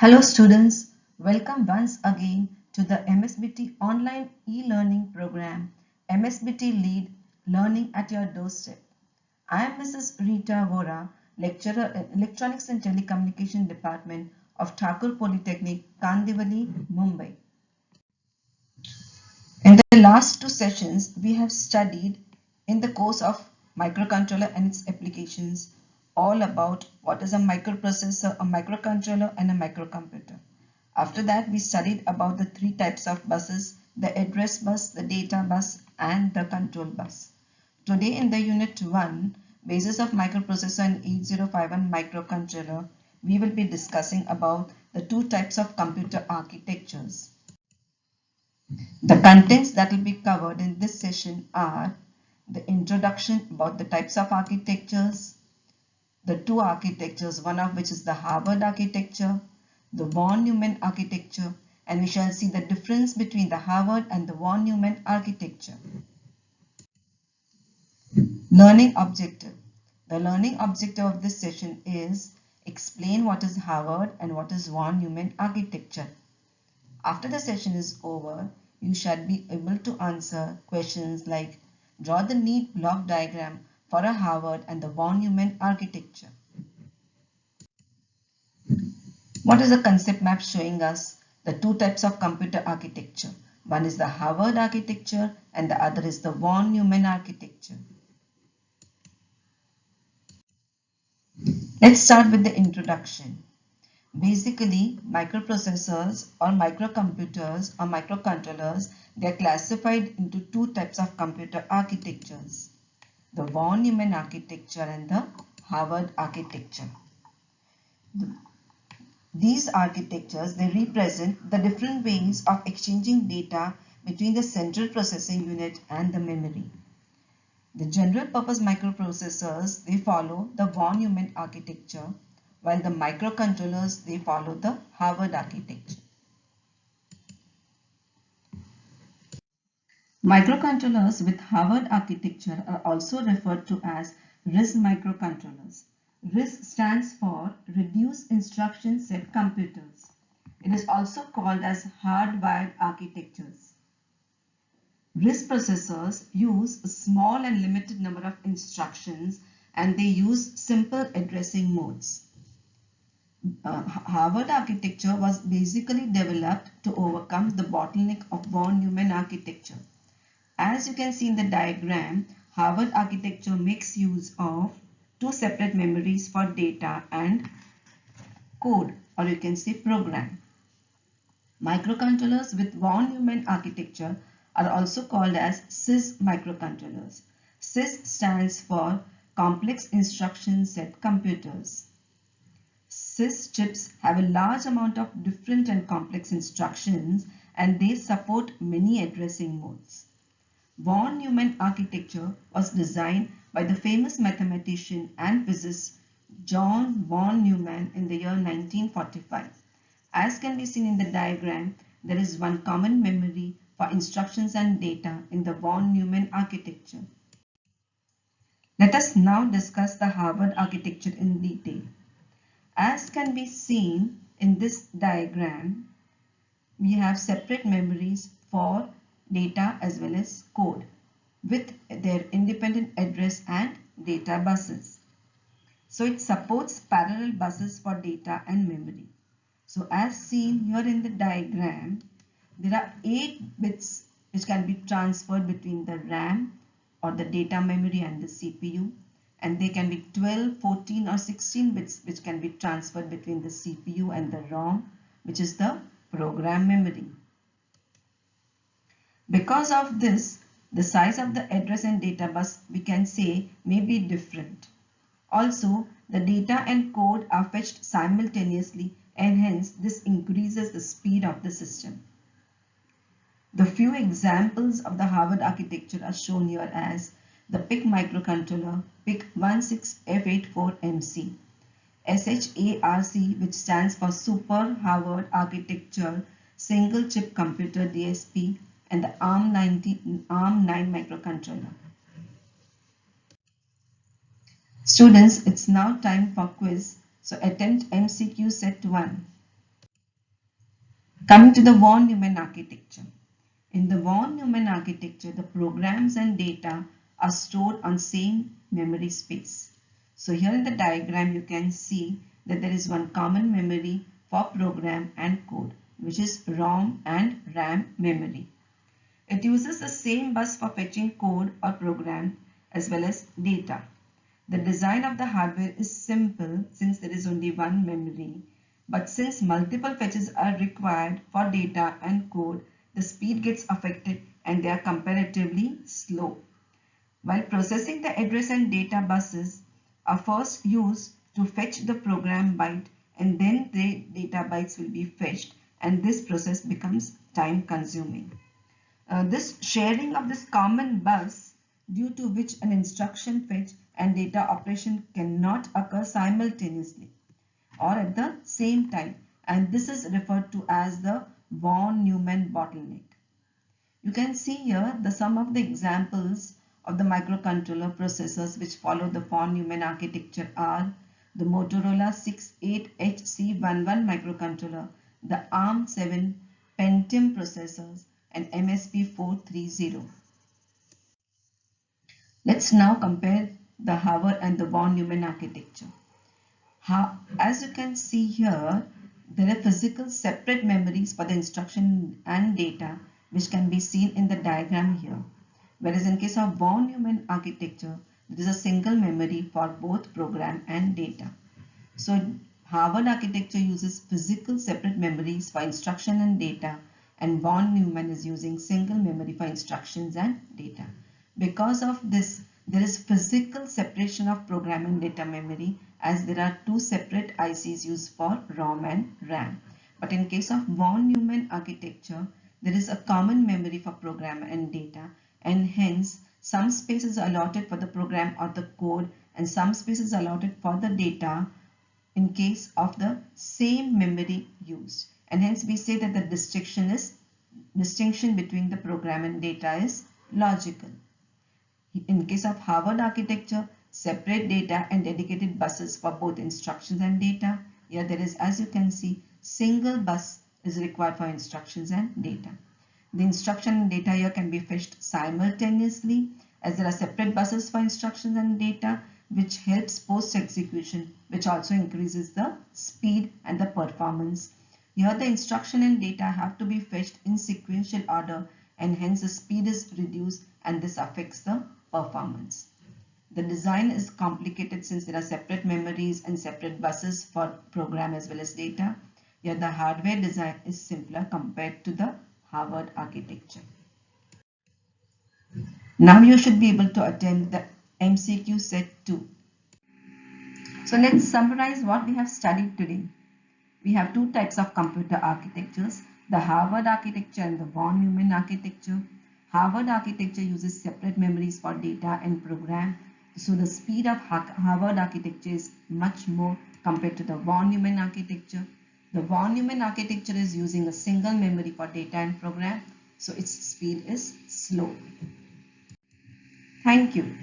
Hello students, welcome once again to the MSBT online e-learning program, MSBT Lead Learning at Your Doorstep. I am Mrs. Rita Vora, lecturer in Electronics and Telecommunication Department of Thakur Polytechnic, Kandivali, Mumbai. In the last two sessions, we have studied in the course of microcontroller and its applications all about what is a microprocessor, a microcontroller and a microcomputer. After that, we studied about the three types of buses, the address bus, the data bus and the control bus. Today in the unit 1, basis of microprocessor and 8051 microcontroller, we will be discussing about the two types of computer architectures. The contents that will be covered in this session are the introduction about the types of architectures, the two architectures, one of which is the Harvard architecture, the von Neumann architecture, and we shall see the difference between the Harvard and the von Neumann architecture. Learning objective. The learning objective of this session is explain what is Harvard and what is von Neumann architecture. After the session is over, you shall be able to answer questions like draw the neat block diagram for a Harvard and the von Neumann architecture. What is the concept map showing us the two types of computer architecture? One is the Harvard architecture and the other is the von Neumann architecture. Let's start with the introduction. Basically, microprocessors or microcomputers or microcontrollers, they are classified into two types of computer architectures, the von Neumann architecture and the Harvard architecture. These architectures, they represent the different ways of exchanging data between the central processing unit and the memory. The general purpose microprocessors, they follow the von Neumann architecture, while the microcontrollers, they follow the Harvard architecture. Microcontrollers with Harvard architecture are also referred to as RISC microcontrollers. RISC stands for Reduced Instruction Set Computers. It is also called as hardwired architectures. RISC processors use a small and limited number of instructions and they use simple addressing modes. Harvard architecture was basically developed to overcome the bottleneck of von Neumann architecture. As you can see in the diagram, Harvard architecture makes use of two separate memories for data and code, or you can say program. Microcontrollers with von Neumann architecture are also called as CIS microcontrollers. CIS stands for Complex Instruction Set Computers. CIS chips have a large amount of different and complex instructions and they support many addressing modes. Von Neumann architecture was designed by the famous mathematician and physicist John von Neumann in the year 1945. As can be seen in the diagram, there is one common memory for instructions and data in the von Neumann architecture. Let us now discuss the Harvard architecture in detail. As can be seen in this diagram, we have separate memories for data as well as code with their independent address and data buses. So it supports parallel buses for data and memory. So as seen here in the diagram, there are 8 bits which can be transferred between the RAM or the data memory and the CPU, and they can be 12, 14 or 16 bits which can be transferred between the CPU and the ROM, which is the program memory. Because of this, the size of the address and data bus we can say may be different. Also, the data and code are fetched simultaneously and hence this increases the speed of the system. The few examples of the Harvard architecture are shown here as the PIC microcontroller PIC16F84MC, SHARC, which stands for Super Harvard Architecture Single Chip Computer DSP, and the ARM9 microcontroller. Students, it's now time for quiz. So attempt MCQ set 1. Coming to the von Neumann architecture. In the von Neumann architecture, the programs and data are stored on same memory space. So here in the diagram, you can see that there is one common memory for program and code, which is ROM and RAM memory. It uses the same bus for fetching code or program as well as data. The design of the hardware is simple since there is only one memory, but since multiple fetches are required for data and code, the speed gets affected and they are comparatively slow. While processing the address and data buses are first used to fetch the program byte and then the data bytes will be fetched, and this process becomes time consuming. This sharing of this common bus, due to which an instruction fetch and data operation cannot occur simultaneously or at the same time, and this is referred to as the von Neumann bottleneck. You can see here the some of the examples of the microcontroller processors which follow the von Neumann architecture are the Motorola 68HC11 microcontroller, the ARM7 Pentium processors, and MSP430. Let's now compare the Harvard and the von Neumann architecture. As you can see here, there are physical separate memories for the instruction and data which can be seen in the diagram here. Whereas in case of von Neumann architecture, there is a single memory for both program and data. So Harvard architecture uses physical separate memories for instruction and data, and von Neumann is using single memory for instructions and data. Because of this, there is physical separation of program and data memory, as there are two separate ICs used for ROM and RAM. But in case of von Neumann architecture, there is a common memory for program and data, and hence some space is allotted for the program or the code and some space is allotted for the data in case of the same memory used. And hence we say that the distinction between the program and data is logical. In case of Harvard architecture, separate data and dedicated buses for both instructions and data. Here there is, as you can see, single bus is required for instructions and data. The instruction and data here can be fetched simultaneously, as there are separate buses for instructions and data, which helps post execution, which also increases the speed and the performance. Here the instruction and data have to be fetched in sequential order, and hence the speed is reduced and this affects the performance. The design is complicated since there are separate memories and separate buses for program as well as data. Here the hardware design is simpler compared to the Harvard architecture. Now you should be able to attempt the MCQ set 2. So let's summarize what we have studied today. We have two types of computer architectures, the Harvard architecture and the von Neumann architecture. Harvard architecture uses separate memories for data and program. So the speed of Harvard architecture is much more compared to the von Neumann architecture. The von Neumann architecture is using a single memory for data and program. So its speed is slow. Thank you.